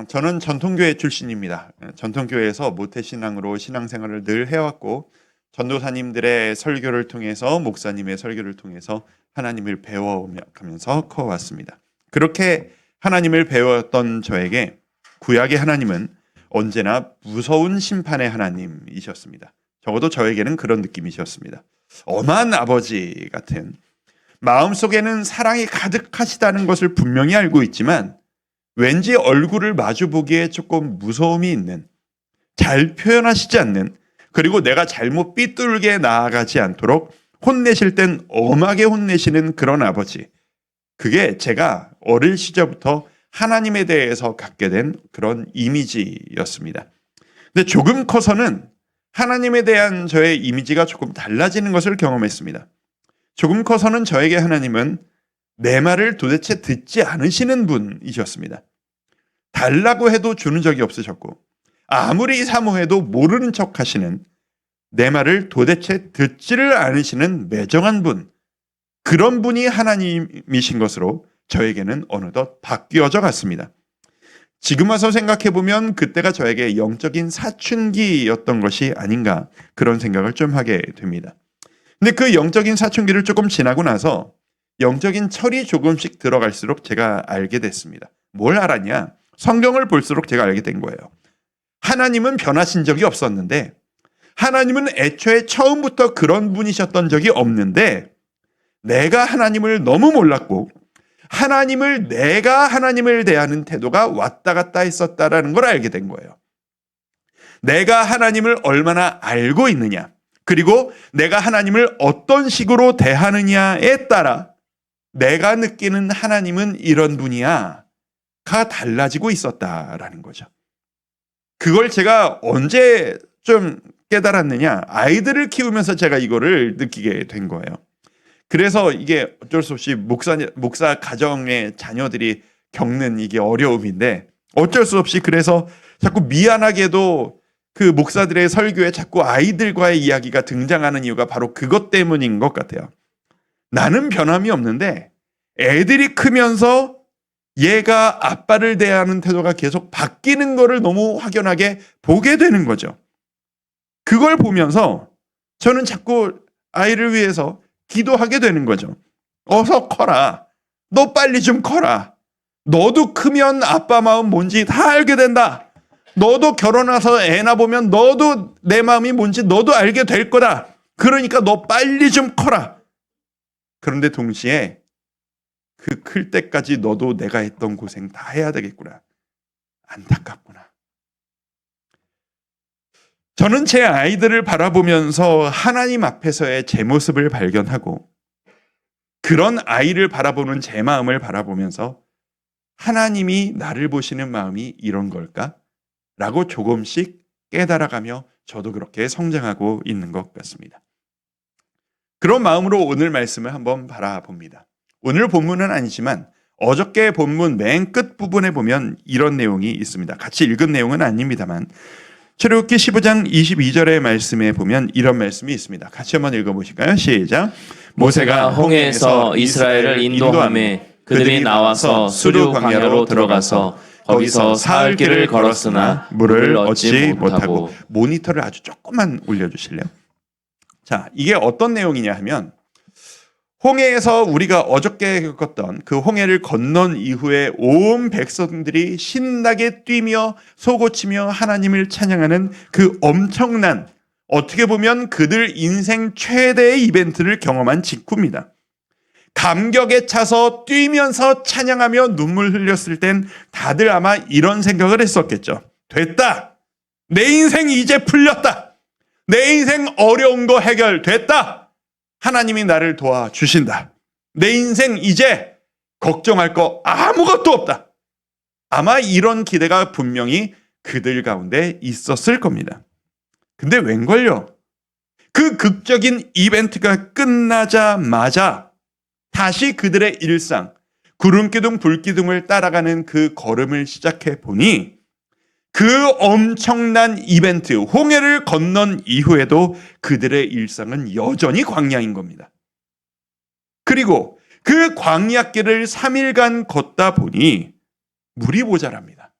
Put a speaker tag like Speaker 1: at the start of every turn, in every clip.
Speaker 1: 저는 전통교회 출신입니다. 전통교회에서 모태신앙으로 신앙생활을 늘 해왔고 전도사님들의 설교를 통해서 목사님의 설교를 통해서 하나님을 배워가면서 커왔습니다. 그렇게 하나님을 배웠던 저에게 구약의 하나님은 언제나 무서운 심판의 하나님이셨습니다. 적어도 저에게는 그런 느낌이셨습니다. 엄한 아버지 같은, 마음속에는 사랑이 가득하시다는 것을 분명히 알고 있지만 왠지 얼굴을 마주보기에 조금 무서움이 있는, 잘 표현하시지 않는, 그리고 내가 잘못 삐뚤게 나아가지 않도록 혼내실 땐 엄하게 혼내시는 그런 아버지. 그게 제가 어릴 시절부터 하나님에 대해서 갖게 된 그런 이미지였습니다. 근데 조금 커서는 하나님에 대한 저의 이미지가 조금 달라지는 것을 경험했습니다. 조금 커서는 저에게 하나님은 내 말을 도대체 듣지 않으시는 분이셨습니다. 달라고 해도 주는 적이 없으셨고 아무리 사모해도 모르는 척 하시는, 내 말을 도대체 듣지를 않으시는 매정한 분, 그런 분이 하나님이신 것으로 저에게는 어느덧 바뀌어져 갔습니다. 지금 와서 생각해보면 그때가 저에게 영적인 사춘기였던 것이 아닌가, 그런 생각을 좀 하게 됩니다. 근데 그 영적인 사춘기를 조금 지나고 나서 영적인 철이 조금씩 들어갈수록 제가 알게 됐습니다. 뭘 알았냐? 성경을 볼수록 제가 알게 된 거예요. 하나님은 변하신 적이 없었는데, 하나님은 애초에 처음부터 그런 분이셨던 적이 없는데, 내가 하나님을 너무 몰랐고 내가 하나님을 대하는 태도가 왔다 갔다 했었다라는 걸 알게 된 거예요. 내가 하나님을 얼마나 알고 있느냐, 그리고 내가 하나님을 어떤 식으로 대하느냐에 따라 내가 느끼는 하나님은 이런 분이야 가 달라지고 있었다라는 거죠. 그걸 제가 언제 좀 깨달았느냐, 아이들을 키우면서 제가 이거를 느끼게 된 거예요. 그래서 이게 어쩔 수 없이 목사 가정의 자녀들이 겪는 이게 어려움인데, 어쩔 수 없이 그래서 자꾸 미안하게도 그 목사들의 설교에 자꾸 아이들과의 이야기가 등장하는 이유가 바로 그것 때문인 것 같아요. 나는 변함이 없는데 애들이 크면서 얘가 아빠를 대하는 태도가 계속 바뀌는 거를 너무 확연하게 보게 되는 거죠. 그걸 보면서 저는 자꾸 아이를 위해서 기도하게 되는 거죠. 어서 커라. 너 빨리 좀 커라. 너도 크면 아빠 마음 뭔지 다 알게 된다. 너도 결혼해서 애 낳아보면 너도 내 마음이 뭔지 너도 알게 될 거다. 그러니까 너 빨리 좀 커라. 그런데 동시에 그 클 때까지 너도 내가 했던 고생 다 해야 되겠구나. 안타깝구나. 저는 제 아이들을 바라보면서 하나님 앞에서의 제 모습을 발견하고, 그런 아이를 바라보는 제 마음을 바라보면서 하나님이 나를 보시는 마음이 이런 걸까? 라고 조금씩 깨달아가며 저도 그렇게 성장하고 있는 것 같습니다. 그런 마음으로 오늘 말씀을 한번 바라봅니다. 오늘 본문은 아니지만 어저께 본문 맨 끝 부분에 보면 이런 내용이 있습니다. 같이 읽은 내용은 아닙니다만 출애굽기 15장 22절의 말씀에 보면 이런 말씀이 있습니다. 같이 한번 읽어보실까요? 시작.
Speaker 2: 모세가 홍해에서 이스라엘을 인도하며 그들이 나와서 수르 광야로 들어가서 거기서 사흘 길을 걸었으나 물을 얻지 못하고.
Speaker 1: 모니터를 아주 조금만 올려주실래요? 자, 이게 어떤 내용이냐 하면, 홍해에서 우리가 어저께 겪었던 그 홍해를 건넌 이후에 온 백성들이 신나게 뛰며 솟구치며 하나님을 찬양하는 그 엄청난, 어떻게 보면 그들 인생 최대의 이벤트를 경험한 직후입니다. 감격에 차서 뛰면서 찬양하며 눈물 흘렸을 땐 다들 아마 이런 생각을 했었겠죠. 됐다. 내 인생 이제 풀렸다. 내 인생 어려운 거 해결됐다. 하나님이 나를 도와주신다. 내 인생 이제 걱정할 거 아무것도 없다. 아마 이런 기대가 분명히 그들 가운데 있었을 겁니다. 근데 웬걸요? 그 극적인 이벤트가 끝나자마자 다시 그들의 일상, 구름기둥 불기둥을 따라가는 그 걸음을 시작해 보니 그 엄청난 이벤트, 홍해를 건넌 이후에도 그들의 일상은 여전히 광야인 겁니다. 그리고 그 광야길을 3일간 걷다 보니 물이 모자랍니다.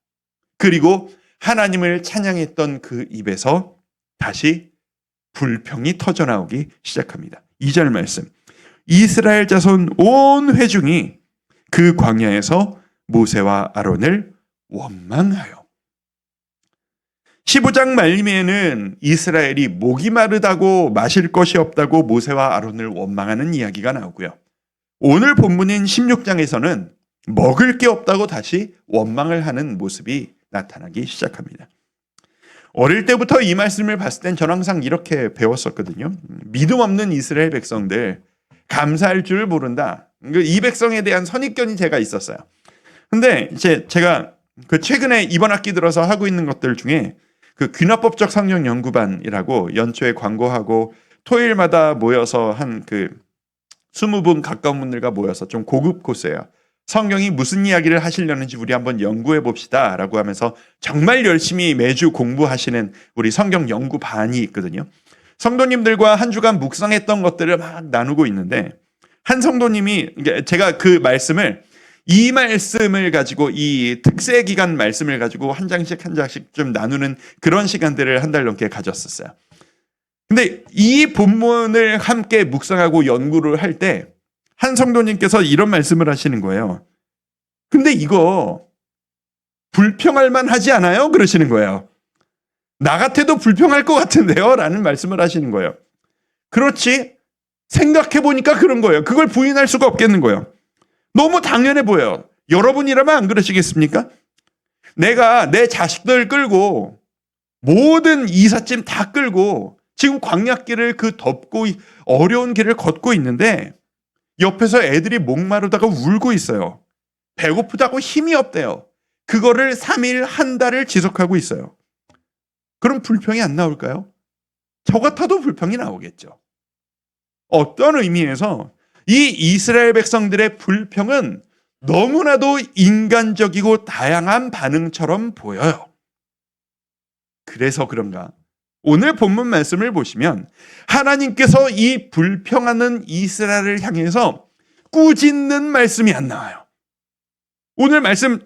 Speaker 1: 그리고 하나님을 찬양했던 그 입에서 다시 불평이 터져나오기 시작합니다. 2절 말씀. 이스라엘 자손 온 회중이 그 광야에서 모세와 아론을 원망하여. 15장 말미에는 이스라엘이 목이 마르다고 마실 것이 없다고 모세와 아론을 원망하는 이야기가 나오고요. 오늘 본문인 16장에서는 먹을 게 없다고 다시 원망을 하는 모습이 나타나기 시작합니다. 어릴 때부터 이 말씀을 봤을 땐 저는 항상 이렇게 배웠었거든요. 믿음 없는 이스라엘 백성들 감사할 줄 모른다. 이 백성에 대한 선입견이 제가 있었어요. 근데 이제 제가 그 최근에 이번 학기 들어서 하고 있는 것들 중에 그 귀납법적 성경 연구반이라고 연초에 광고하고 토요일마다 모여서 한 그 20분 가까운 분들과 모여서 좀 고급 코스예요. 성경이 무슨 이야기를 하시려는지 우리 한번 연구해 봅시다 라고 하면서 정말 열심히 매주 공부하시는 우리 성경 연구반이 있거든요. 성도님들과 한 주간 묵상했던 것들을 막 나누고 있는데 한 성도님이 제가 그 말씀을 이 말씀을 가지고 이 특세 기간 말씀을 가지고 한 장씩 좀 나누는 그런 시간들을 한 달 넘게 가졌었어요. 근데 이 본문을 함께 묵상하고 연구를 할 때 한 성도님께서 이런 말씀을 하시는 거예요. 근데 이거 불평할 만하지 않아요? 그러시는 거예요. 나 같아도 불평할 것 같은데요? 라는 말씀을 하시는 거예요. 그렇지? 생각해보니까 그런 거예요. 그걸 부인할 수가 없겠는 거예요. 너무 당연해 보여요. 여러분이라면 안 그러시겠습니까? 내가 내 자식들 끌고 모든 이삿짐 다 끌고 지금 광야길을 그 덥고 어려운 길을 걷고 있는데 옆에서 애들이 목마르다가 울고 있어요. 배고프다고 힘이 없대요. 그거를 3일, 한 달을 지속하고 있어요. 그럼 불평이 안 나올까요? 저 같아도 불평이 나오겠죠. 어떤 의미에서 이 이스라엘 백성들의 불평은 너무나도 인간적이고 다양한 반응처럼 보여요. 그래서 그런가? 오늘 본문 말씀을 보시면 하나님께서 이 불평하는 이스라엘을 향해서 꾸짖는 말씀이 안 나와요. 오늘 말씀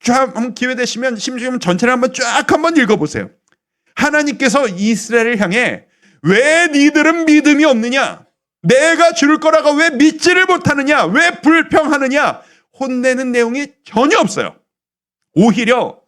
Speaker 1: 쫙 한번 기회 되시면 심지어 전체를 한번 쫙 한번 읽어보세요. 하나님께서 이스라엘을 향해 왜 니들은 믿음이 없느냐? 내가 줄 거라고 왜 믿지를 못하느냐? 왜 불평하느냐? 혼내는 내용이 전혀 없어요. 오히려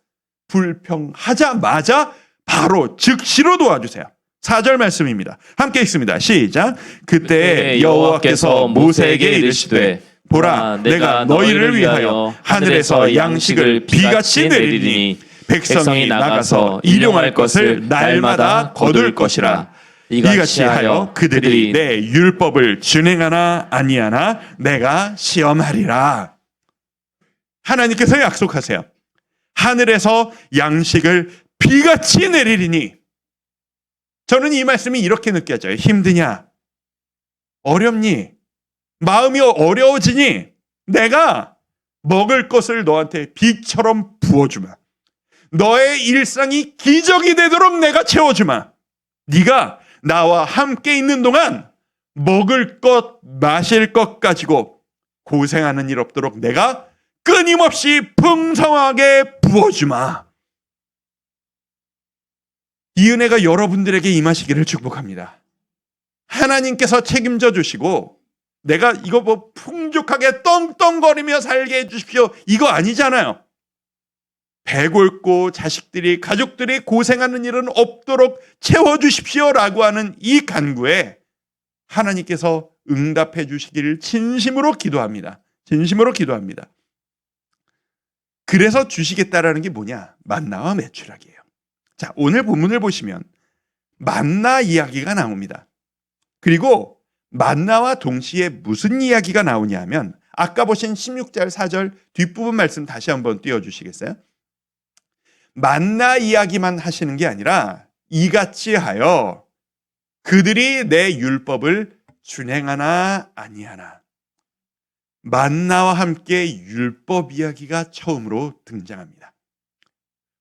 Speaker 1: 불평하자마자 바로 즉시로 도와주세요. 4절 말씀입니다. 함께 읽습니다. 시작. 그때 여호와께서 모세에게 이르시되 보라 내가 너희를 위하여 하늘에서 양식을 비같이 내리리니 백성이 나가서 일용할 것을 날마다 거둘 것이라. 이같이 하여 그들이 내 율법을 준행하나 아니하나 내가 시험하리라. 하나님께서 약속하세요. 하늘에서 양식을 비같이 내리리니. 저는 이 말씀이 이렇게 느껴져요. 힘드냐? 어렵니? 마음이 어려워지니? 내가 먹을 것을 너한테 비처럼 부어주마. 너의 일상이 기적이 되도록 내가 채워주마. 네가 나와 함께 있는 동안 먹을 것, 마실 것 가지고 고생하는 일 없도록 내가 끊임없이 풍성하게 부어주마. 이 은혜가 여러분들에게 임하시기를 축복합니다. 하나님께서 책임져 주시고 내가 이거 뭐 풍족하게 떵떵거리며 살게 해주십시오. 이거 아니잖아요. 배골고 자식들이 가족들이 고생하는 일은 없도록 채워주십시오라고 하는 이 간구에 하나님께서 응답해 주시기를 진심으로 기도합니다. 진심으로 기도합니다. 그래서 주시겠다라는 게 뭐냐? 만나와 메추라기예요. 자, 오늘 본문을 보시면 만나 이야기가 나옵니다. 그리고 만나와 동시에 무슨 이야기가 나오냐 하면 아까 보신 16절 4절 뒷부분 말씀 다시 한번 띄워주시겠어요? 만나 이야기만 하시는 게 아니라 이같이 하여 그들이 내 율법을 준행하나 아니하나. 만나와 함께 율법 이야기가 처음으로 등장합니다.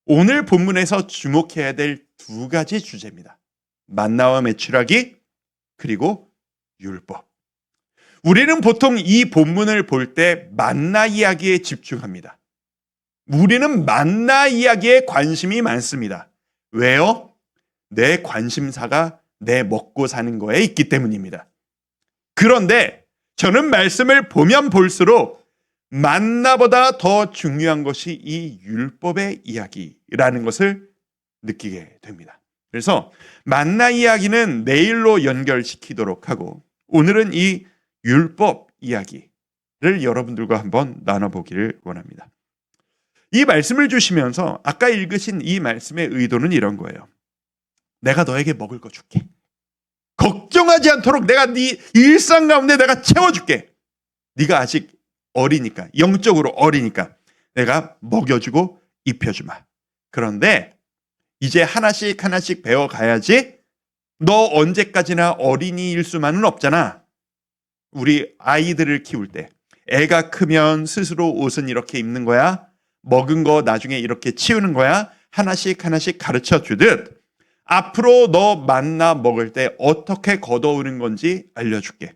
Speaker 1: 오늘 본문에서 주목해야 될 두 가지 주제입니다. 만나와 메추라기 그리고 율법. 우리는 보통 이 본문을 볼 때 만나 이야기에 집중합니다. 우리는 만나 이야기에 관심이 많습니다. 왜요? 내 관심사가 내 먹고 사는 거에 있기 때문입니다. 그런데 저는 말씀을 보면 볼수록 만나보다 더 중요한 것이 이 율법의 이야기라는 것을 느끼게 됩니다. 그래서 만나 이야기는 내일로 연결시키도록 하고 오늘은 이 율법 이야기를 여러분들과 한번 나눠보기를 원합니다. 이 말씀을 주시면서 아까 읽으신 이 말씀의 의도는 이런 거예요. 내가 너에게 먹을 거 줄게. 걱정하지 않도록 내가 네 일상 가운데 내가 채워줄게. 네가 아직 어리니까, 영적으로 어리니까 내가 먹여주고 입혀주마. 그런데 이제 하나씩 하나씩 배워가야지. 너 언제까지나 어린이일 수만은 없잖아. 우리 아이들을 키울 때 애가 크면 스스로 옷은 이렇게 입는 거야. 먹은 거 나중에 이렇게 치우는 거야. 하나씩 하나씩 가르쳐 주듯 앞으로 너 만나 먹을 때 어떻게 걷어오는 건지 알려줄게.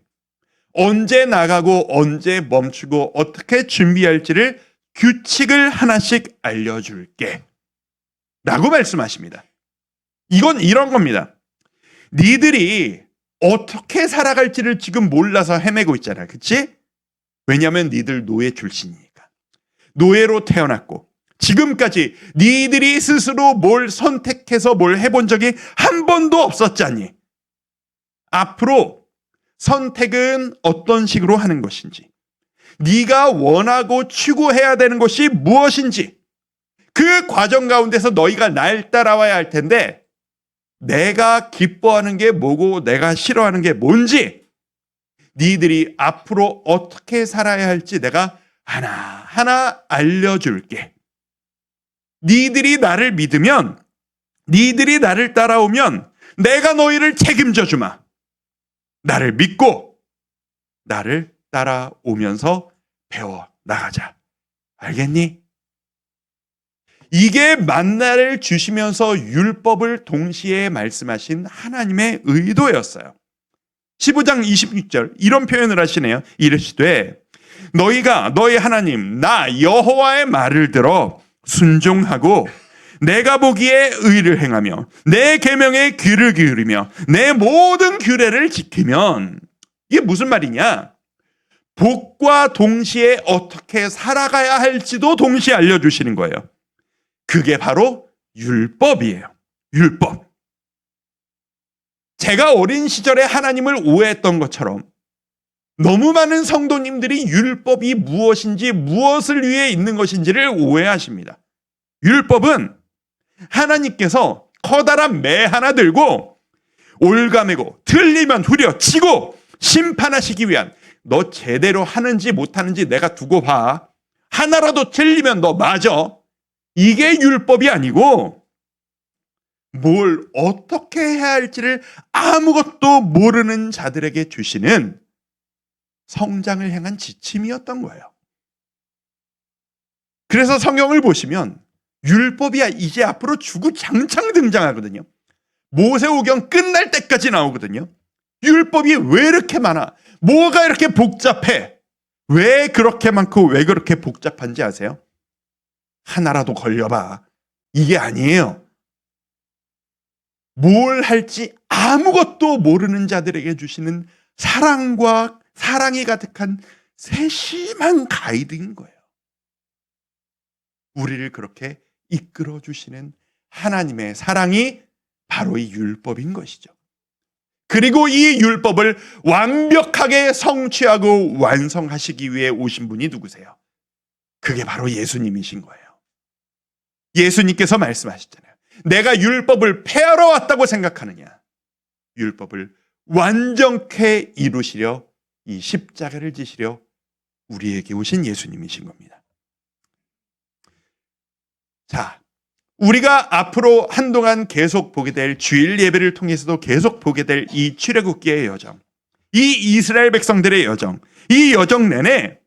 Speaker 1: 언제 나가고 언제 멈추고 어떻게 준비할지를 규칙을 하나씩 알려줄게. 라고 말씀하십니다. 이건 이런 겁니다. 니들이 어떻게 살아갈지를 지금 몰라서 헤매고 있잖아. 그치? 왜냐하면 니들 노예 출신이니까. 노예로 태어났고 지금까지 니들이 스스로 뭘 선택해서 뭘 해본 적이 한 번도 없었잖니. 앞으로 선택은 어떤 식으로 하는 것인지, 네가 원하고 추구해야 되는 것이 무엇인지 그 과정 가운데서 너희가 날 따라와야 할 텐데 내가 기뻐하는 게 뭐고 내가 싫어하는 게 뭔지 니들이 앞으로 어떻게 살아야 할지 내가 하나하나 알려줄게. 니들이 나를 믿으면, 니들이 나를 따라오면 내가 너희를 책임져 주마. 나를 믿고 나를 따라오면서 배워 나가자. 알겠니? 이게 만나를 주시면서 율법을 동시에 말씀하신 하나님의 의도였어요. 15장 26절 이런 표현을 하시네요. 이르시되 너희가 너희 하나님 나 여호와의 말을 들어 순종하고 내가 보기에 의를 행하며 내 계명에 귀를 기울이며 내 모든 규례를 지키면, 이게 무슨 말이냐? 복과 동시에 어떻게 살아가야 할지도 동시에 알려주시는 거예요. 그게 바로 율법이에요. 율법. 제가 어린 시절에 하나님을 오해했던 것처럼 너무 많은 성도님들이 율법이 무엇인지 무엇을 위해 있는 것인지를 오해하십니다. 율법은 하나님께서 커다란 매 하나 들고 올가매고 틀리면 후려치고 심판하시기 위한, 너 제대로 하는지 못하는지 내가 두고 봐. 하나라도 틀리면 너 맞아. 이게 율법이 아니고 뭘 어떻게 해야 할지를 아무것도 모르는 자들에게 주시는 성장을 향한 지침이었던 거예요. 그래서 성경을 보시면 율법이 이제 앞으로 주구장창 등장하거든요. 모세오경 끝날 때까지 나오거든요. 율법이 왜 이렇게 많아? 뭐가 이렇게 복잡해? 왜 그렇게 많고 왜 그렇게 복잡한지 아세요? 하나라도 걸려봐. 이게 아니에요. 뭘 할지 아무것도 모르는 자들에게 주시는 사랑과 사랑이 가득한 세심한 가이드인 거예요. 우리를 그렇게 이끌어 주시는 하나님의 사랑이 바로 이 율법인 것이죠. 그리고 이 율법을 완벽하게 성취하고 완성하시기 위해 오신 분이 누구세요? 그게 바로 예수님이신 거예요. 예수님께서 말씀하셨잖아요. 내가 율법을 폐하러 왔다고 생각하느냐? 율법을 완전케 이루시려 이 십자가를 지시려 우리에게 오신 예수님이신 겁니다. 자, 우리가 앞으로 한동안 계속 보게 될 주일 예배를 통해서도 계속 보게 될 이 출애굽기의 여정, 이 이스라엘 백성들의 여정, 이 여정 내내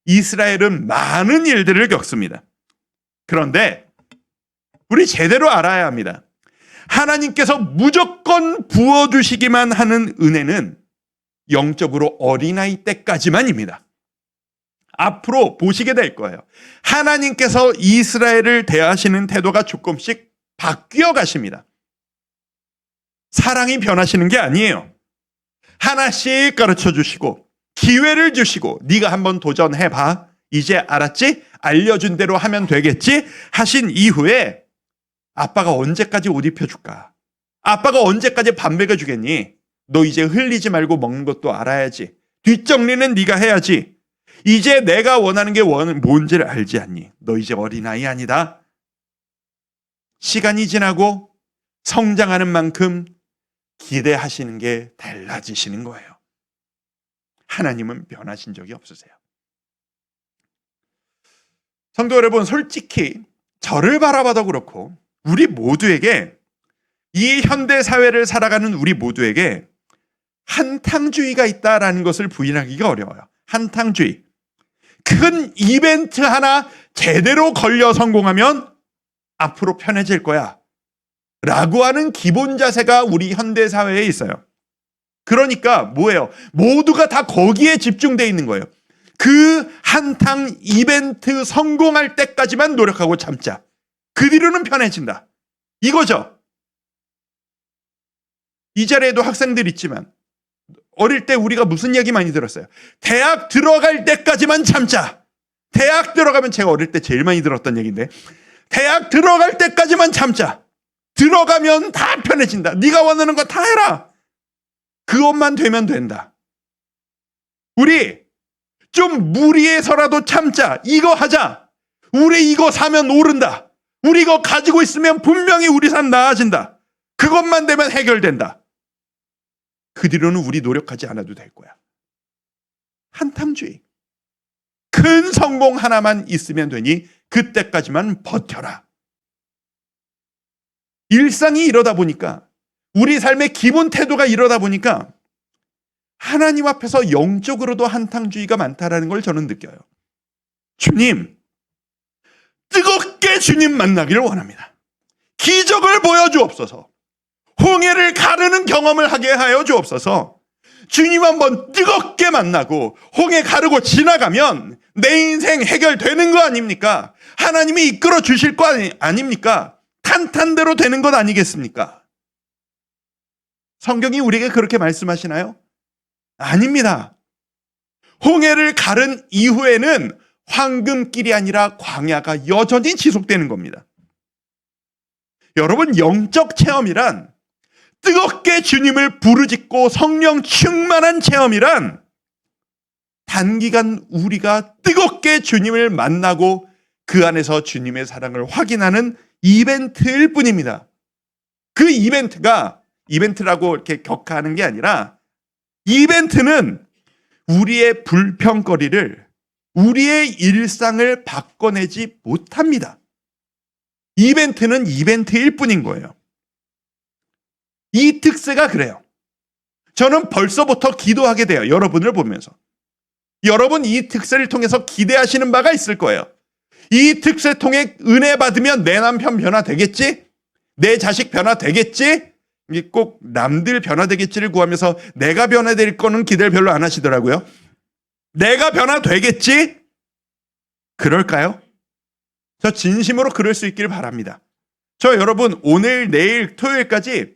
Speaker 1: 이스라엘은 많은 일들을 겪습니다. 그런데 우리 제대로 알아야 합니다. 하나님께서 무조건 부어주시기만 하는 은혜는 영적으로 어린아이 때까지만입니다. 앞으로 보시게 될 거예요. 하나님께서 이스라엘을 대하시는 태도가 조금씩 바뀌어 가십니다. 사랑이 변하시는 게 아니에요. 하나씩 가르쳐 주시고 기회를 주시고 네가 한번 도전해봐. 이제 알았지? 알려준 대로 하면 되겠지? 하신 이후에 아빠가 언제까지 옷 입혀줄까? 아빠가 언제까지 밥 먹여주겠니? 너 이제 흘리지 말고 먹는 것도 알아야지. 뒷정리는 네가 해야지. 이제 내가 원하는 게 뭔지를 알지 않니? 너 이제 어린아이 아니다. 시간이 지나고 성장하는 만큼 기대하시는 게 달라지시는 거예요. 하나님은 변하신 적이 없으세요. 성도 여러분, 솔직히 저를 바라봐도 그렇고 우리 모두에게, 이 현대 사회를 살아가는 우리 모두에게 한탕주의가 있다라는 것을 부인하기가 어려워요. 한탕주의. 큰 이벤트 하나 제대로 걸려 성공하면 앞으로 편해질 거야 라고 하는 기본 자세가 우리 현대 사회에 있어요. 그러니까 뭐예요? 모두가 다 거기에 집중되어 있는 거예요. 그 한탕 이벤트 성공할 때까지만 노력하고 참자. 그 뒤로는 편해진다. 이거죠. 이 자리에도 학생들 있지만 어릴 때 우리가 무슨 얘기 많이 들었어요? 대학 들어갈 때까지만 참자. 대학 들어가면, 제가 어릴 때 제일 많이 들었던 얘기인데, 대학 들어갈 때까지만 참자. 들어가면 다 편해진다. 네가 원하는 거 다 해라. 그것만 되면 된다. 우리 좀 무리해서라도 참자. 이거 하자. 우리 이거 사면 오른다. 우리 이거 가지고 있으면 분명히 우리 삶 나아진다. 그것만 되면 해결된다. 그 뒤로는 우리 노력하지 않아도 될 거야. 한탕주의. 큰 성공 하나만 있으면 되니 그때까지만 버텨라. 일상이 이러다 보니까, 우리 삶의 기본 태도가 이러다 보니까 하나님 앞에서 영적으로도 한탕주의가 많다라는 걸 저는 느껴요. 주님, 뜨겁게 주님 만나기를 원합니다. 기적을 보여주옵소서. 홍해를 가르는 경험을 하게 하여 주옵소서. 주님 한번 뜨겁게 만나고 홍해 가르고 지나가면 내 인생 해결되는 거 아닙니까? 하나님이 이끌어 주실 거 아닙니까? 탄탄대로 되는 것 아니겠습니까? 성경이 우리에게 그렇게 말씀하시나요? 아닙니다. 홍해를 가른 이후에는 황금길이 아니라 광야가 여전히 지속되는 겁니다. 여러분, 영적 체험이란, 뜨겁게 주님을 부르짖고 성령 충만한 체험이란 단기간 우리가 뜨겁게 주님을 만나고 그 안에서 주님의 사랑을 확인하는 이벤트일 뿐입니다. 그 이벤트가, 이벤트라고 이렇게 격하는 게 아니라, 이벤트는 우리의 불평거리를, 우리의 일상을 바꿔내지 못합니다. 이벤트는 이벤트일 뿐인 거예요. 이 특세가 그래요. 저는 벌써부터 기도하게 돼요. 여러분을 보면서. 여러분 이 특세를 통해서 기대하시는 바가 있을 거예요. 이 특세 통해 은혜 받으면 내 남편 변화되겠지? 내 자식 변화되겠지? 이게 꼭 남들 변화되겠지를 구하면서 내가 변화될 거는 기대를 별로 안 하시더라고요. 내가 변화되겠지? 그럴까요? 저 진심으로 그럴 수 있기를 바랍니다. 저 여러분 오늘 내일 토요일까지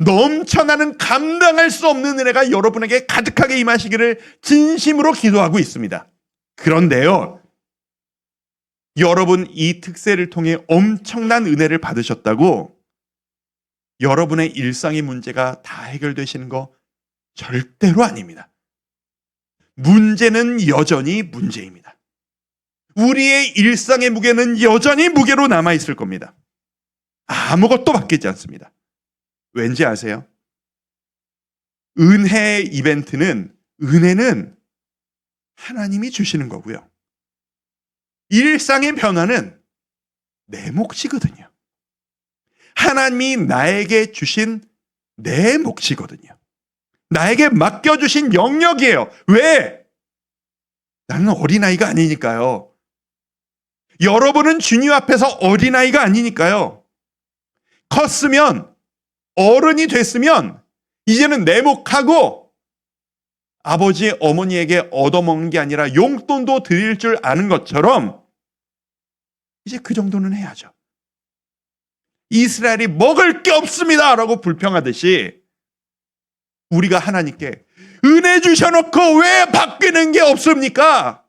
Speaker 1: 넘쳐나는 감당할 수 없는 은혜가 여러분에게 가득하게 임하시기를 진심으로 기도하고 있습니다. 그런데요, 여러분 이 특세를 통해 엄청난 은혜를 받으셨다고 여러분의 일상의 문제가 다 해결되시는 거 절대로 아닙니다. 문제는 여전히 문제입니다. 우리의 일상의 무게는 여전히 무게로 남아있을 겁니다. 아무것도 바뀌지 않습니다. 왠지 아세요? 은혜의 이벤트는, 은혜는 하나님이 주시는 거고요. 일상의 변화는 내 몫이거든요. 하나님이 나에게 주신 내 몫이거든요. 나에게 맡겨주신 영역이에요. 왜? 나는 어린아이가 아니니까요. 여러분은 주님 앞에서 어린아이가 아니니까요. 컸으면, 어른이 됐으면 이제는 내 몫하고 아버지, 어머니에게 얻어먹는 게 아니라 용돈도 드릴 줄 아는 것처럼 이제 그 정도는 해야죠. 이스라엘이 먹을 게 없습니다 라고 불평하듯이 우리가 하나님께 은혜 주셔놓고 왜 바뀌는 게 없습니까?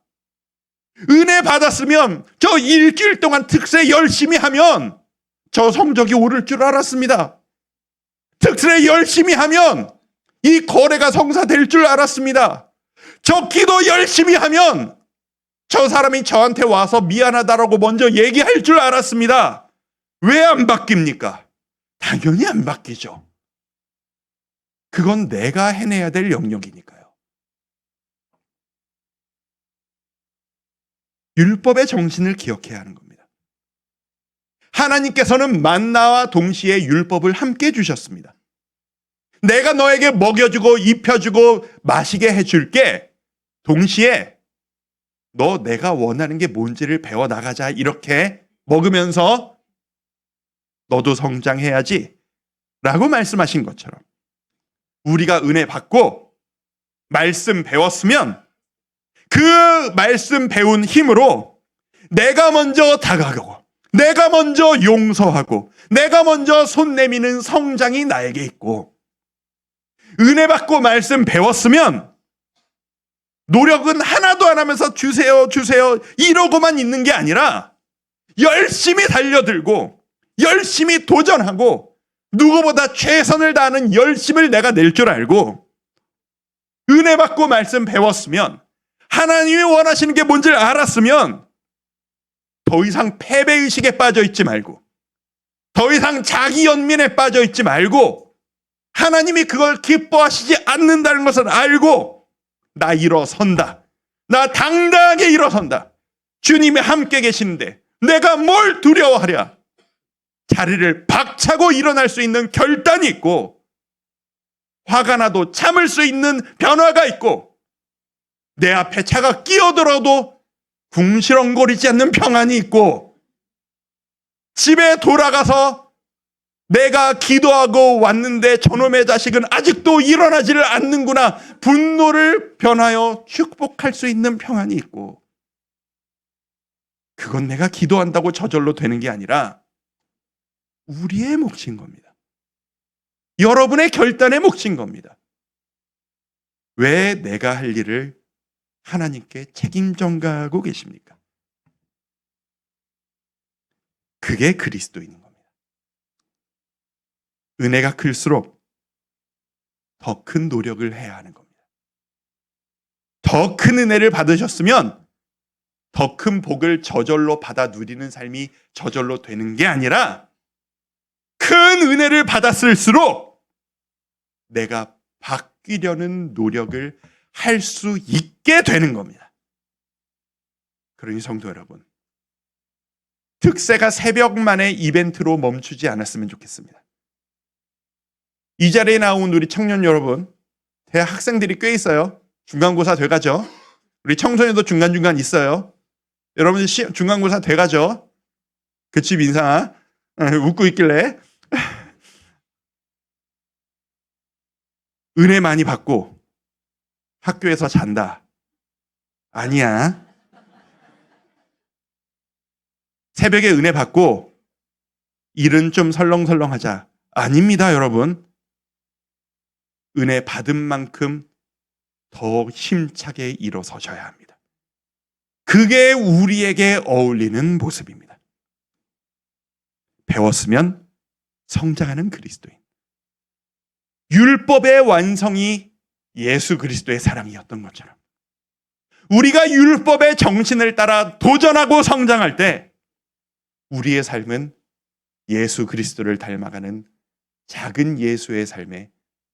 Speaker 1: 은혜 받았으면 저 일주일 동안 특세 열심히 하면 저 성적이 오를 줄 알았습니다. 특세 열심히 하면 이 거래가 성사될 줄 알았습니다. 저 기도 열심히 하면 저 사람이 저한테 와서 미안하다라고 먼저 얘기할 줄 알았습니다. 왜 안 바뀝니까? 당연히 안 바뀌죠. 그건 내가 해내야 될 영역이니까요. 율법의 정신을 기억해야 하는 겁니다. 하나님께서는 만나와 동시에 율법을 함께 주셨습니다. 내가 너에게 먹여주고 입혀주고 마시게 해줄게. 동시에 너 내가 원하는 게 뭔지를 배워나가자. 이렇게 먹으면서 너도 성장해야지 라고 말씀하신 것처럼 우리가 은혜 받고 말씀 배웠으면 그 말씀 배운 힘으로 내가 먼저 다가가고 내가 먼저 용서하고 내가 먼저 손 내미는 성장이 나에게 있고, 은혜 받고 말씀 배웠으면 노력은 하나도 안 하면서 주세요 이러고만 있는 게 아니라 열심히 달려들고 열심히 도전하고 누구보다 최선을 다하는 열심을 내가 낼 줄 알고, 은혜 받고 말씀 배웠으면 하나님이 원하시는 게 뭔지를 알았으면 더 이상 패배의식에 빠져 있지 말고 더 이상 자기 연민에 빠져 있지 말고 하나님이 그걸 기뻐하시지 않는다는 것을 알고 나 일어선다. 나 당당하게 일어선다. 주님이 함께 계시는데 내가 뭘 두려워하랴. 자리를 박차고 일어날 수 있는 결단이 있고, 화가 나도 참을 수 있는 변화가 있고, 내 앞에 차가 끼어들어도 궁시렁거리지 않는 평안이 있고, 집에 돌아가서 내가 기도하고 왔는데 저놈의 자식은 아직도 일어나지를 않는구나, 분노를 변하여 축복할 수 있는 평안이 있고, 그건 내가 기도한다고 저절로 되는 게 아니라 우리의 몫인 겁니다. 여러분의 결단의 몫인 겁니다. 왜 내가 할 일을 하나님께 책임 전가하고 계십니까? 그게 그리스도인인 겁니다. 은혜가 클수록 더 큰 노력을 해야 하는 겁니다. 더 큰 은혜를 받으셨으면 더 큰 복을 저절로 받아 누리는 삶이 저절로 되는 게 아니라 큰 은혜를 받았을수록 내가 바뀌려는 노력을 할 수 있게 되는 겁니다. 그러니 성도 여러분, 특세가 새벽만의 이벤트로 멈추지 않았으면 좋겠습니다. 이 자리에 나온 우리 청년 여러분, 대학 학생들이 꽤 있어요. 중간고사 돼가죠. 우리 청소년도 중간중간 있어요. 여러분 중간고사 돼가죠. 그치 민상아? 웃고 있길래. 은혜 많이 받고 학교에서 잔다. 아니야. 새벽에 은혜 받고 일은 좀 설렁설렁하자. 아닙니다, 여러분. 은혜 받은 만큼 더 힘차게 일어서셔야 합니다. 그게 우리에게 어울리는 모습입니다. 배웠으면 성장하는 그리스도인. 율법의 완성이 예수 그리스도의 사랑이었던 것처럼 우리가 율법의 정신을 따라 도전하고 성장할 때 우리의 삶은 예수 그리스도를 닮아가는 작은 예수의 삶에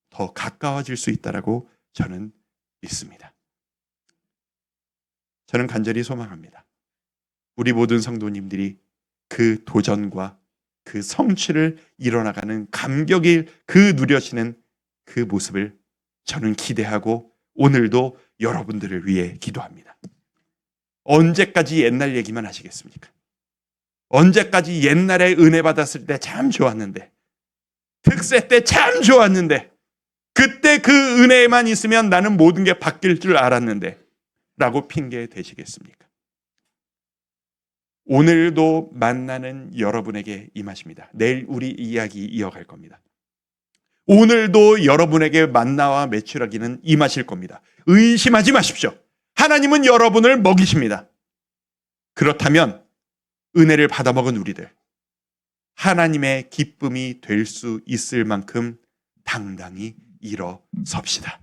Speaker 1: 더 가까워질 수 있다라고 저는 믿습니다. 저는 간절히 소망합니다. 우리 모든 성도님들이 그 도전과 그 성취를 이뤄나가는 감격을 그 누려지는 그 모습을 저는 기대하고 오늘도 여러분들을 위해 기도합니다. 언제까지 옛날 얘기만 하시겠습니까? 언제까지 옛날에 은혜 받았을 때 참 좋았는데, 특세 때 참 좋았는데, 그때 그 은혜에만 있으면 나는 모든 게 바뀔 줄 알았는데 라고 핑계 대시겠습니까? 오늘도 만나는 여러분에게 임하십니다. 내일 우리 이야기 이어갈 겁니다. 오늘도 여러분에게 만나와 메추라기는 임하실 겁니다. 의심하지 마십시오. 하나님은 여러분을 먹이십니다. 그렇다면 은혜를 받아먹은 우리들, 하나님의 기쁨이 될 수 있을 만큼 당당히 일어섭시다.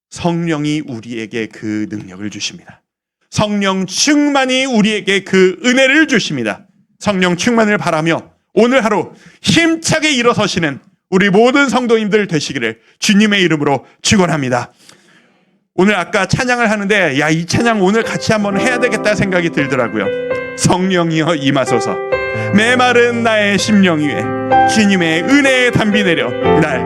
Speaker 1: 성령이 우리에게 그 능력을 주십니다. 성령 충만이 우리에게 그 은혜를 주십니다. 성령 충만을 바라며 오늘 하루 힘차게 일어서시는 우리 모든 성도님들 되시기를 주님의 이름으로 축원합니다. 오늘 아까 찬양을 하는데 이 찬양 오늘 같이 한번 해야 되겠다 생각이 들더라고요. 성령이여 임하소서. 메마른 나의 심령 위에 주님의 은혜의 담비 내려 날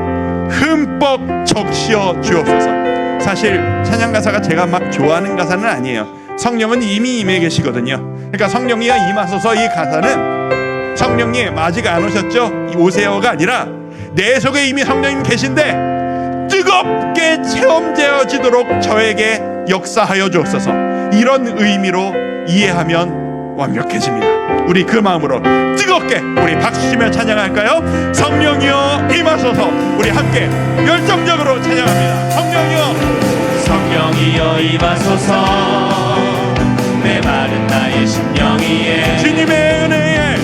Speaker 1: 흠뻑 적시어 주옵소서. 사실 찬양 가사가 제가 막 좋아하는 가사는 아니에요. 성령은 이미 임해 계시거든요. 그러니까 성령이여 임하소서 이 가사는 성령님 아직 안 오셨죠? 오세요가 아니라 내 속에 이미 성령님 계신데 뜨겁게 체험되어지도록 저에게 역사하여 주옵소서. 이런 의미로 이해하면 완벽해집니다. 우리 그 마음으로 뜨겁게 우리 박수치며 찬양할까요? 성령이여 임하소서. 우리 함께 열정적으로 찬양합니다.
Speaker 2: 성령이여 임하소서. 메마른 나의 심령 위에
Speaker 1: 주님의 은혜에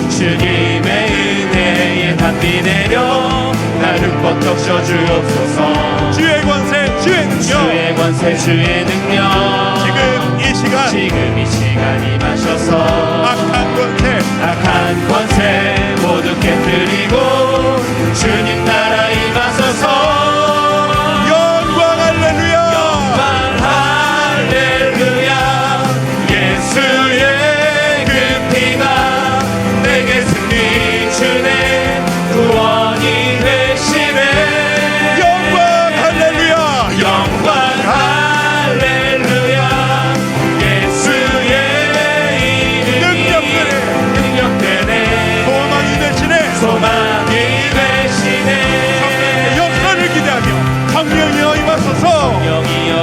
Speaker 2: 담비 내려 날 흠뻑 적셔 주옵소서.
Speaker 1: 주의 권세 주의 능력 지금 이 시간 임하셔서 악한 권세
Speaker 2: 모두 깨뜨리고 주님 나라 임하소서.
Speaker 1: 영광 할렐루야
Speaker 2: 예수의 그 피가 내게 승리 주네 구원이 되시네.
Speaker 1: 영광 할렐루야
Speaker 2: 예수의 이름이 능력되네 소망이 되시네.
Speaker 1: 역사를 기대하며 성령이여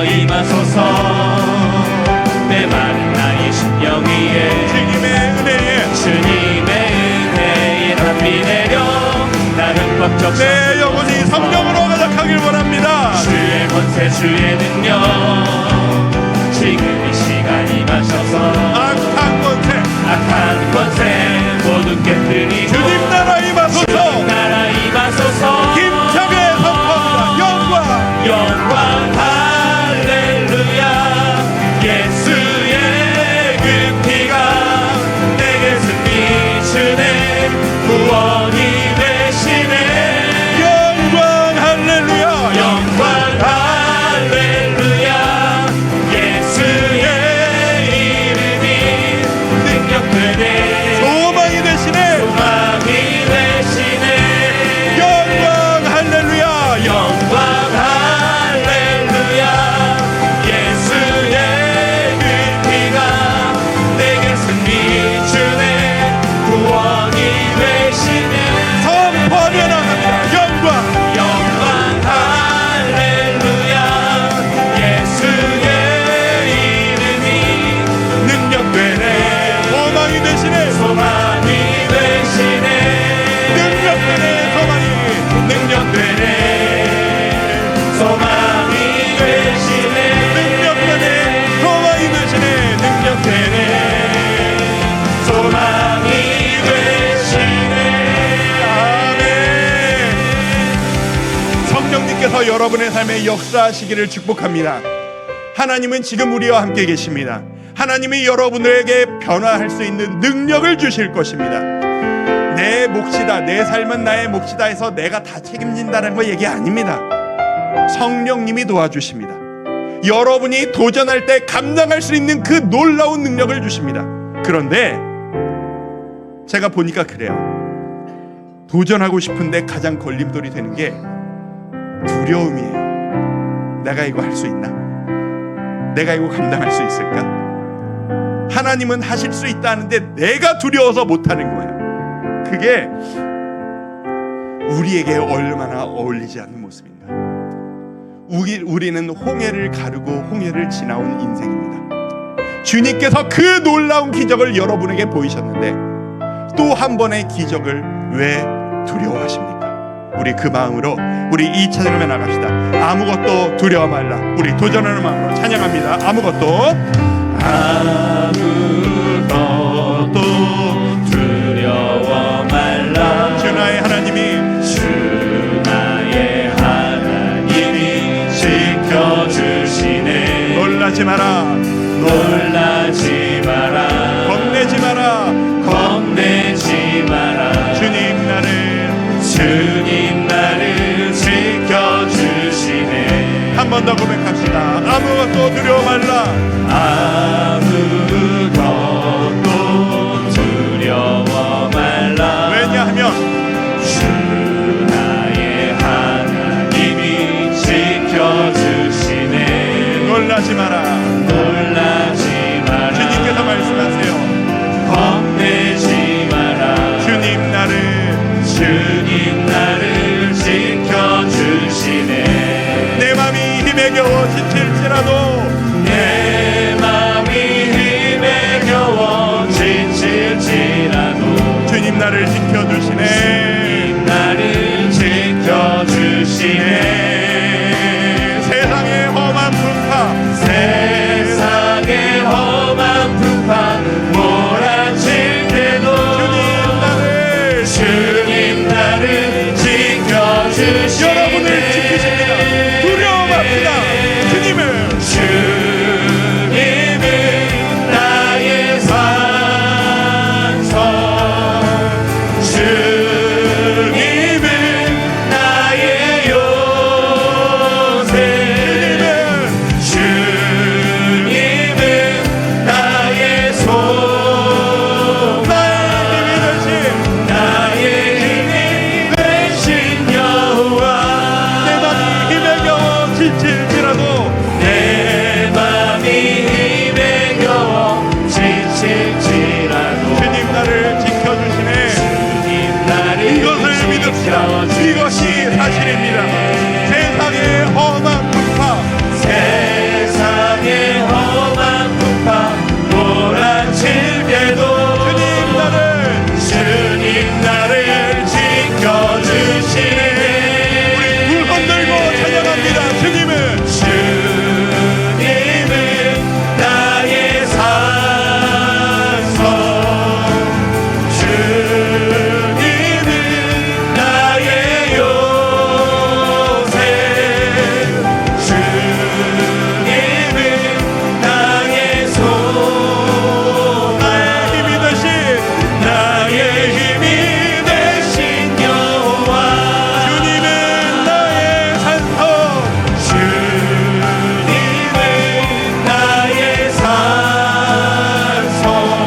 Speaker 1: 임하소서.
Speaker 2: 메마른 나의 심령 위에 주님의 은혜에 담비 내려 날 흠뻑 적셔
Speaker 1: 내 영혼이 성령으로 가득하길 원합니다.
Speaker 2: 주의 권세 주의 능력 지금 이 시간 임하셔서 악한 권세 모두 깨뜨리고
Speaker 1: 주님 나라 임하소서. 힘차게 선포합니다.
Speaker 2: 영광 할렐루야 예수의 그 피가 내게 승리 주네 구원이 되시네.
Speaker 1: 영광
Speaker 2: 할렐루야 예수의 이름이 능력되네
Speaker 1: 소망이 되시네. 영광 할렐루야
Speaker 2: 예수의 그 피가 내게 승리 주네 구원이 되시네.
Speaker 1: 선포하며 나갑니다.
Speaker 2: 영광 할렐루야 예수의 이름이 능력되네
Speaker 1: 소망이 되시네. 성령님께서 여러분의 삶에 역사하시기를 축복합니다. 하나님은 지금 우리와 함께 계십니다. 하나님이 여러분에게 변화할 수 있는 능력을 주실 것입니다. 내 몫이다, 내 삶은 나의 몫이다 해서 내가 다 책임진다는 거 얘기 아닙니다. 성령님이 도와주십니다. 여러분이 도전할 때 감당할 수 있는 그 놀라운 능력을 주십니다. 그런데 제가 보니까 그래요. 도전하고 싶은데 가장 걸림돌이 되는 게 두려움이에요. 내가 이거 할 수 있나? 내가 이거 감당할 수 있을까? 하나님은 하실 수 있다 하는데 내가 두려워서 못하는 거예요. 그게 우리에게 얼마나 어울리지 않는 모습인가. 우리는 홍해를 가르고 홍해를 지나온 인생입니다. 주님께서 그 놀라운 기적을 여러분에게 보이셨는데 또 한 번의 기적을 왜 두려워하십니까? 우리 그 마음으로 우리 2차 전함에 나갑시다. 아무것도 두려워 말라. 우리 도전하는 마음으로 찬양합니다. 아무것도
Speaker 2: 두려워 말라.
Speaker 1: 주 나의 하나님이
Speaker 2: 지켜주시네.
Speaker 1: 놀라지 마라.
Speaker 2: 놀라지 마라.
Speaker 1: 겁내지 마라.
Speaker 2: 겁내지 마라. 주님 나를 지켜주시네.
Speaker 1: 한 번 더 고백합시다. 아무것도 두려워 말라.
Speaker 2: 아무것도 두려워 말라.
Speaker 1: 왜냐하면
Speaker 2: 주 나의 하나님이 지켜주시네.
Speaker 1: 놀라지 마라.
Speaker 2: 놀라지 마라.
Speaker 1: 주님께서 말씀하세요.
Speaker 2: 겁내지 마라.
Speaker 1: 주님 나를
Speaker 2: 지켜주시네.
Speaker 1: 내 맘이 힘에 겨워 지칠지라도
Speaker 2: 내 맘이 힘에 겨워 지칠지라도
Speaker 1: 주님 나를 지켜주시네.
Speaker 2: 주님 나를 지켜주시네.
Speaker 1: 세상의 험한 풍파
Speaker 2: 세상의 험한 풍파 몰아칠 때도 주님 나를 지켜주시네.
Speaker 1: 여러분을 지키십니다. 두려워 맙시다. 주님은
Speaker 2: 나의 산성. 주님은 나의 요새. 주님은 나의 소망. 나의 힘이 되신 여호와.
Speaker 1: 내 맘이 힘에 겨워 지칠지라도
Speaker 2: 내 맘이 힘에 겨워 지칠지라도
Speaker 1: 주님 나를 지켜주시네.
Speaker 2: 주님 나를
Speaker 1: 이것을 믿읍시다. 이것이 사실입니다. 세상의 험한 풍파
Speaker 2: 세상의 험한 풍파 몰아칠 때도 주님 나를 지켜주시네.
Speaker 1: 두 손 들고 찬양합니다. 주님은
Speaker 2: 주님은 나의 산성. 주님은 나의 요새. 주님은 나의 소망.
Speaker 1: 힘이 되신
Speaker 2: 나의 힘이 되신 여호와.
Speaker 1: 주님은 나의 산성.
Speaker 2: 주님은 나의 산성.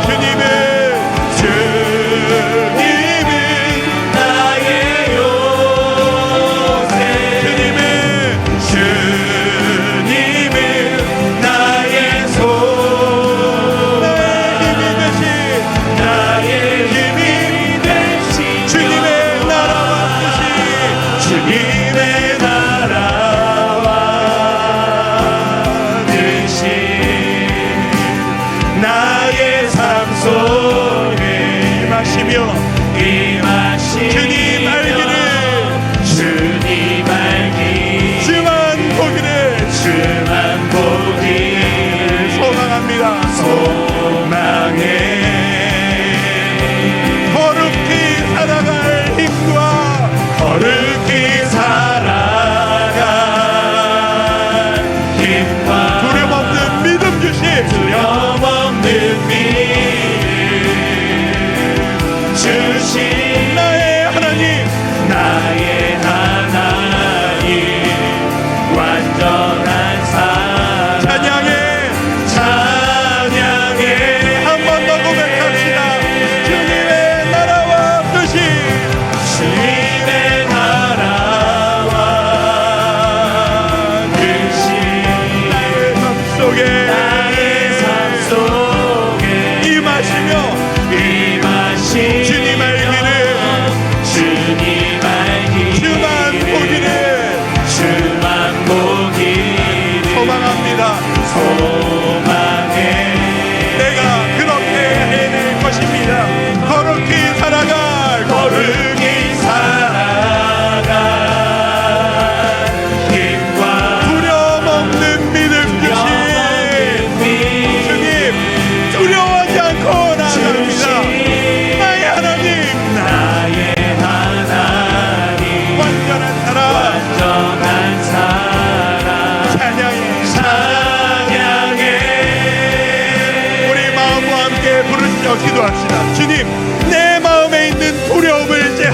Speaker 1: 주님은
Speaker 2: 나의 요새.
Speaker 1: 주님은
Speaker 2: 주님은 나의 소망.
Speaker 1: 힘이 되신
Speaker 2: 나의 힘이 되신
Speaker 1: 주님의 나라와
Speaker 2: 주님의 나라와 뜻이 나의 삶 속에
Speaker 1: 임하시며 주님 알기를
Speaker 2: 주님 알기
Speaker 1: 주만 보기를
Speaker 2: 주만 보기를
Speaker 1: 소망합니다.
Speaker 2: 소망해.
Speaker 1: 거룩히 살아갈 힘과
Speaker 2: 거룩히 살아갈 힘과
Speaker 1: 두려움 없는 믿음 주신
Speaker 2: 두려움 없는 믿음 주신
Speaker 1: 나의 하나님.
Speaker 2: 나의 하나님. 완전한 삶
Speaker 1: 찬양해. 한 번 더 고백합시다. 주님의 나라와 뜻이
Speaker 2: 주님의 나라와 뜻이
Speaker 1: 삶 속에
Speaker 2: 나의 삶 속에
Speaker 1: 임하시며
Speaker 2: 임하시
Speaker 1: 주님 알기를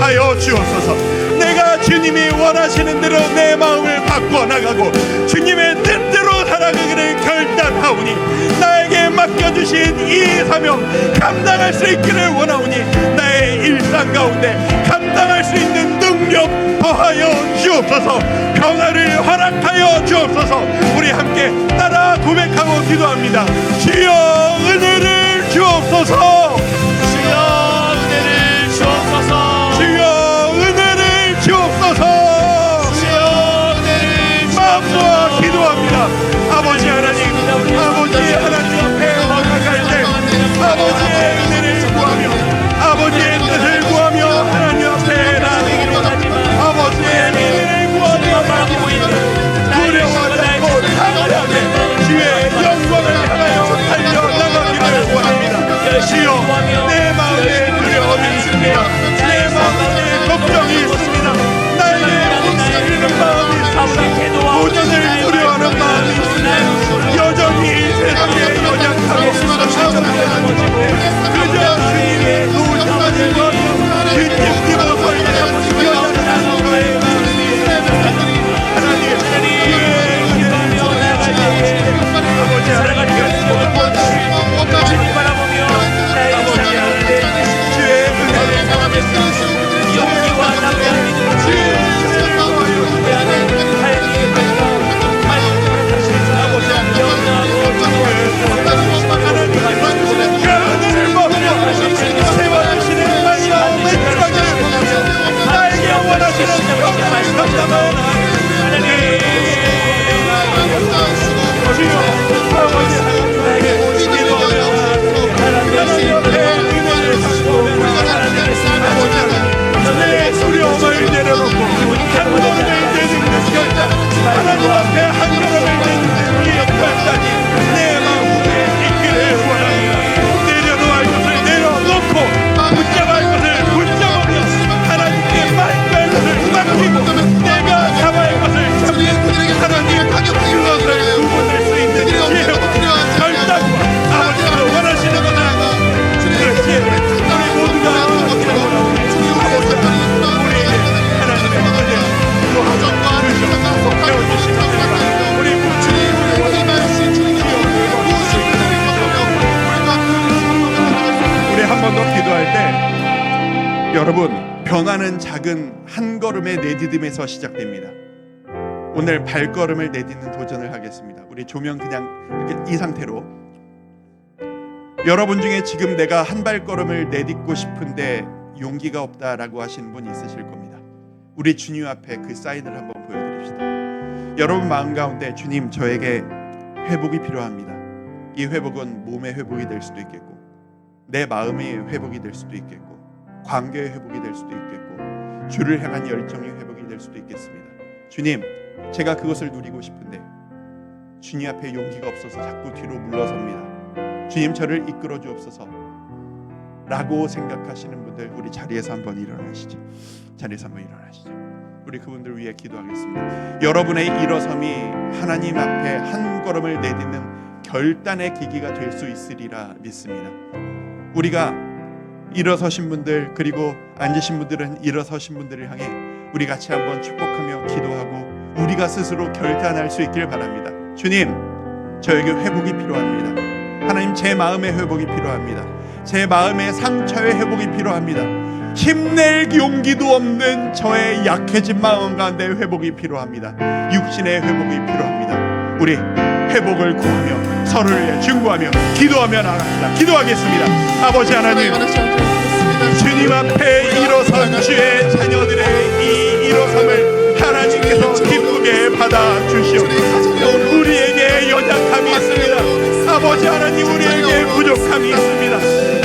Speaker 1: 하여 주옵소서. 내가 주님이 원하시는 대로 내 마음을 바꿔나가고 주님의 뜻대로 살아가기를 결단하오니 나에게 맡겨주신 이 사명 감당할 수 있기를 원하오니 나의 일상 가운데 감당할 수 있는 능력 더하여 주옵소서. 평화를 허락하여 주옵소서. 우리 함께 따라 고백하고 기도합니다. 주여 은혜를 주옵소서.
Speaker 2: 주여 은혜를 주옵소서.
Speaker 1: 주여 은혜를 주옵소서.
Speaker 2: 주여 은혜를
Speaker 1: 마음과 기도합니다. 아버지 하나님, 아버지 하나님 앞에 나아갈 때 아버지의 은혜를 구하며 아버지의 뜻을 구하며 하나님 앞에 나아가기로 합니다. 아버지의 은혜를 구하며 두려워하지 않고 담대하게 주의 영광을 향하여 달려나가기를 원합니다. 주여 내 마음에 두려움이 있습니다. 내 마음에 걱정이 있습니다. 나에게 움직이는 마음이 있습니다. 도전을 두려워하는 마음이 있습니다. 여전히 세상에 연약하고 그저 주님의 노정을 구하며 주님 기도할 때 연약한 거예요. 하나님 주의 은혜를 아버지 하나님
Speaker 2: 바라보며 나의 인생의 하늘에
Speaker 1: 주의 은혜를
Speaker 2: 용기와 남자를 믿음으로 내 안에 하나님의 뜻과 하나님의 당신의 아버지 영원하고
Speaker 1: 하나님을 먹으며 세워주시는 마음의 사랑을 나에게 원하시는 감사만 하나님 주여 아버지 하나님에게 기도하며 하나님 옆에 은혜를 받고 아버지 하나님 내 두려움을 내려놓고 한 걸음을 내딛는 결단 하나님 앞에 한 걸음을 내딛는 이 결단이 내 마음에 있기를 원합니다. 내려놓을 것을 내려놓고 붙잡을 것을 붙잡으며 하나님께 맡길 것을 맡기고 내가 잡아야 할 것을 잡는 하나님 그것을 구분할 수 있는 지혜와 결단과 아버지가 원하시는 것을 그 지혜를 우리 모두가 얻기를 원합니다. 아버지 우리에게 하나님의 은혜 또한 주셔서 배워주시는 우리 우리 한 번 더 기도할 때 여러분 변화는 작은 한 걸음의 내디딤에서 시작됩니다. 오늘 발걸음을 내딛는 도전을 하겠습니다. 우리 조명 그냥 이렇게 이 상태로 여러분 중에 지금 내가 한 발걸음을 내딛고 싶은데 용기가 없다라고 하시는 분 있으실 겁니다. 우리 주님 앞에 그 사인을 한번 보여드립시다. 여러분 마음 가운데 주님 저에게 회복이 필요합니다. 이 회복은 몸의 회복이 될 수도 있겠고 내 마음의 회복이 될 수도 있겠고 관계의 회복이 될 수도 있겠고 주를 향한 열정의 회복이 될 수도 있겠습니다. 주님 제가 그것을 누리고 싶은데 주님 앞에 용기가 없어서 자꾸 뒤로 물러섭니다. 주님 저를 이끌어 주옵소서 라고 생각하시는 분들 우리 자리에서 한번 일어나시죠. 자리에서 한번 일어나시죠. 우리 그분들 위해 기도하겠습니다. 여러분의 일어섬이 하나님 앞에 한 걸음을 내딛는 결단의 계기가 될 수 있으리라 믿습니다. 우리가 일어서신 분들 그리고 앉으신 분들은 일어서신 분들을 향해 우리 같이 한번 축복하며 기도하고 우리가 스스로 결단할 수 있길 바랍니다. 주님 저에게 회복이 필요합니다. 하나님 제 마음의 회복이 필요합니다. 제 마음의 상처의 회복이 필요합니다. 힘낼 용기도 없는 저의 약해진 마음 가운데 회복이 필요합니다. 육신의 회복이 필요합니다. 우리 회복을 구하며 서로를 위해 중보하며 기도하며 나아갑니다. 기도하겠습니다. 아버지 하나님 주님 앞에 일어선 주의 자녀들의 이 일어섬을 하나님께서 기쁘게 받아주시옵소서. 우리에게 연약함이 있습니다. 아버지 하나님 우리에게 부족함이 있습니다.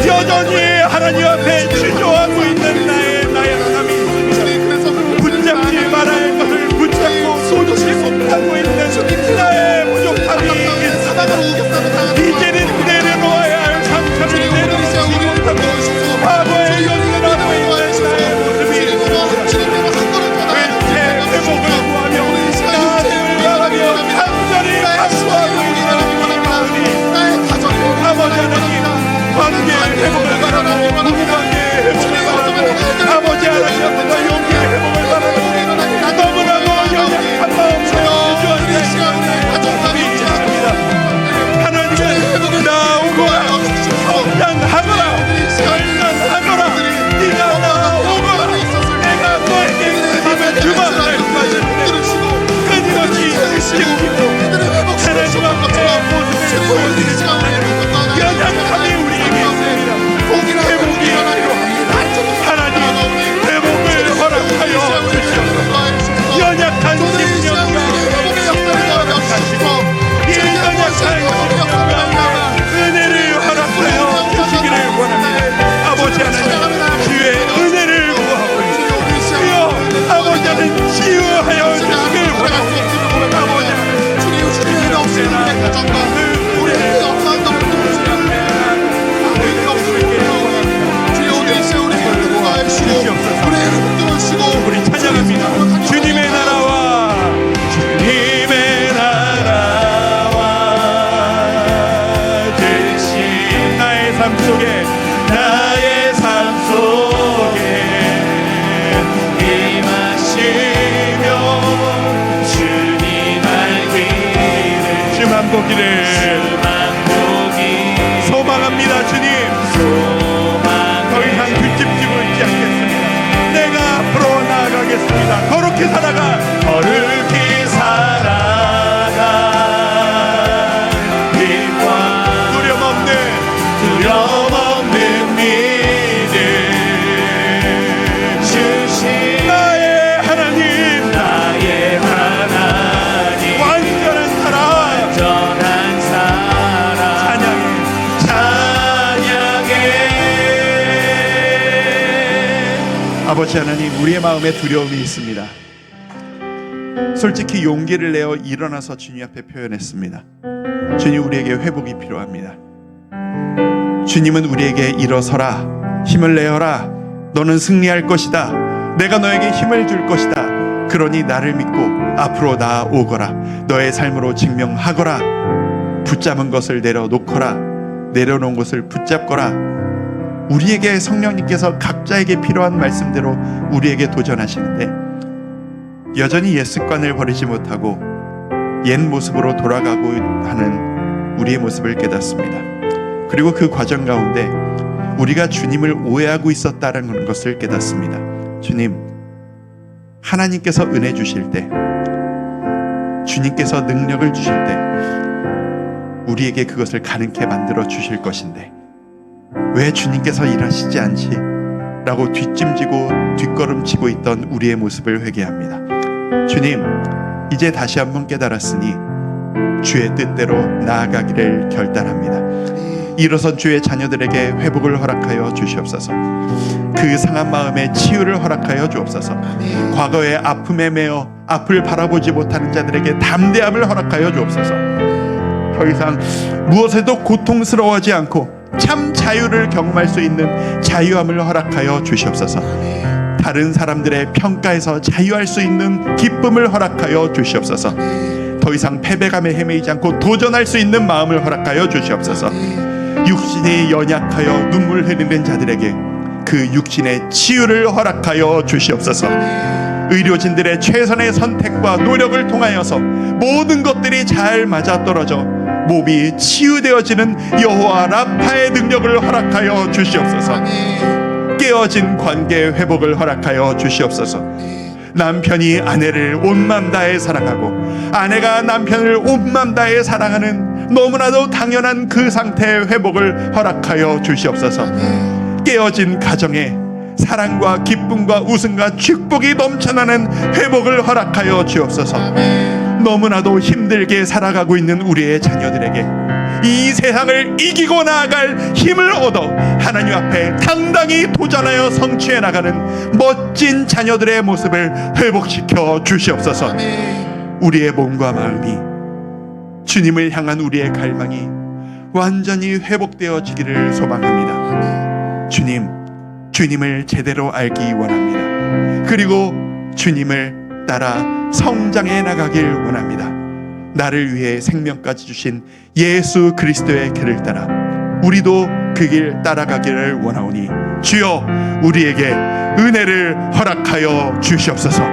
Speaker 1: 여전히 하나님 앞에 주저하고 있는 나의 나약함이 있습니다. 붙잡지 말아야 할 것을 붙잡고 쏟지 못하고 있는 나의 부족함이 있습니다. 이제는 내려놓아야 할 상처를 내려놓지 못하고 과거에 연연하고 있는 나의 모습이 있습니다. 제 회복을 구하며 나를 바라며 간절히 간구하고 있는 이 마음이 아버지 하나님 관계의 회복을 바라고 부부관계의 회복을 바라고 거룩히 살아가.
Speaker 2: 거룩히 살아가 빛과
Speaker 1: 두려움 없는
Speaker 2: 믿음 주신
Speaker 1: 나의 하나님, 완전한 사랑, 찬양해. 아버지 하나님, 우리의 마음에 두려움이 있습니다. 솔직히 용기를 내어 일어나서 주님 앞에 표현했습니다. 주님, 우리에게 회복이 필요합니다. 주님은 우리에게 일어서라, 힘을 내어라, 너는 승리할 것이다, 내가 너에게 힘을 줄 것이다, 그러니 나를 믿고 앞으로 나아오거라, 너의 삶으로 증명하거라, 붙잡은 것을 내려놓거라, 내려놓은 것을 붙잡거라. 우리에게 성령님께서 각자에게 필요한 말씀대로 우리에게 도전하시는데, 여전히 옛 습관을 버리지 못하고 옛 모습으로 돌아가고 하는 우리의 모습을 깨닫습니다. 그리고 그 과정 가운데 우리가 주님을 오해하고 있었다는 것을 깨닫습니다. 주님, 하나님께서 은혜 주실 때, 주님께서 능력을 주실 때 우리에게 그것을 가능케 만들어 주실 것인데 왜 주님께서 일하시지 않지? 라고 뒷짐지고 뒷걸음치고 있던 우리의 모습을 회개합니다. 주님, 이제 다시 한번 깨달았으니 주의 뜻대로 나아가기를 결단합니다. 일어선 주의 자녀들에게 회복을 허락하여 주시옵소서. 그 상한 마음에 치유를 허락하여 주옵소서. 과거의 아픔에 매여 앞을 바라보지 못하는 자들에게 담대함을 허락하여 주옵소서. 더 이상 무엇에도 고통스러워하지 않고 참 자유를 경험할 수 있는 자유함을 허락하여 주시옵소서. 다른 사람들의 평가에서 자유할 수 있는 기쁨을 허락하여 주시옵소서. 더 이상 패배감에 헤매이지 않고 도전할 수 있는 마음을 허락하여 주시옵소서. 육신이 연약하여 눈물 흘리는 자들에게 그 육신의 치유를 허락하여 주시옵소서. 의료진들의 최선의 선택과 노력을 통하여서 모든 것들이 잘 맞아떨어져 몸이 치유되어지는 여호와 라파의 능력을 허락하여 주시옵소서. 깨어진 관계의 회복을 허락하여 주시옵소서. 남편이 아내를 온 맘 다해 사랑하고 아내가 남편을 온 맘 다해 사랑하는 너무나도 당연한 그 상태의 회복을 허락하여 주시옵소서. 깨어진 가정에 사랑과 기쁨과 웃음과 축복이 넘쳐나는 회복을 허락하여 주옵소서. 너무나도 힘들게 살아가고 있는 우리의 자녀들에게 이 세상을 이기고 나아갈 힘을 얻어 하나님 앞에 당당히 도전하여 성취해 나가는 멋진 자녀들의 모습을 회복시켜 주시옵소서. 우리의 몸과 마음이 주님을 향한 우리의 갈망이 완전히 회복되어지기를 소망합니다. 주님을 제대로 알기 원합니다. 그리고 주님을 따라 성장해 나가길 원합니다. 나를 위해 생명까지 주신 예수 그리스도의 길을 따라 우리도 그 길 따라가기를 원하오니 주여 우리에게 은혜를 허락하여 주시옵소서.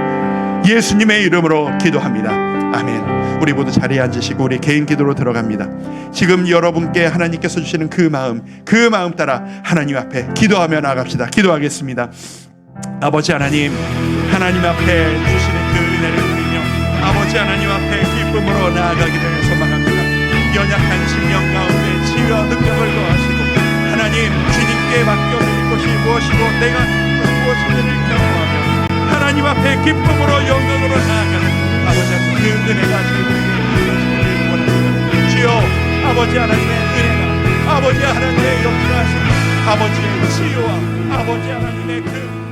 Speaker 1: 예수님의 이름으로 기도합니다. 아멘. 우리 모두 자리에 앉으시고 우리 개인 기도로 들어갑니다. 지금 여러분께 하나님께서 주시는 그 마음 따라 하나님 앞에 기도하며 나아갑시다. 기도하겠습니다. 아버지 하나님, 하나님 앞에 주시는 그 은혜를 드리며 아버지 하나님 앞에 기쁨으로 나아가기를 소망합니다. 연약한 심령 가운데 치유와 능력을 더하시고 하나님, 주님께 맡겨드릴 것이 무엇이고 내가 무엇인지를 경험하며 하나님 앞에 기쁨으로 영광으로 나아가는 아버지 하나님, 그 은혜가 저희들에게 이루어지기를 원합니다. 주여, 아버지 하나님의 은혜가, 아버지 하나님의 역사하심, 아버지의 치유와 아버지 하나님의 그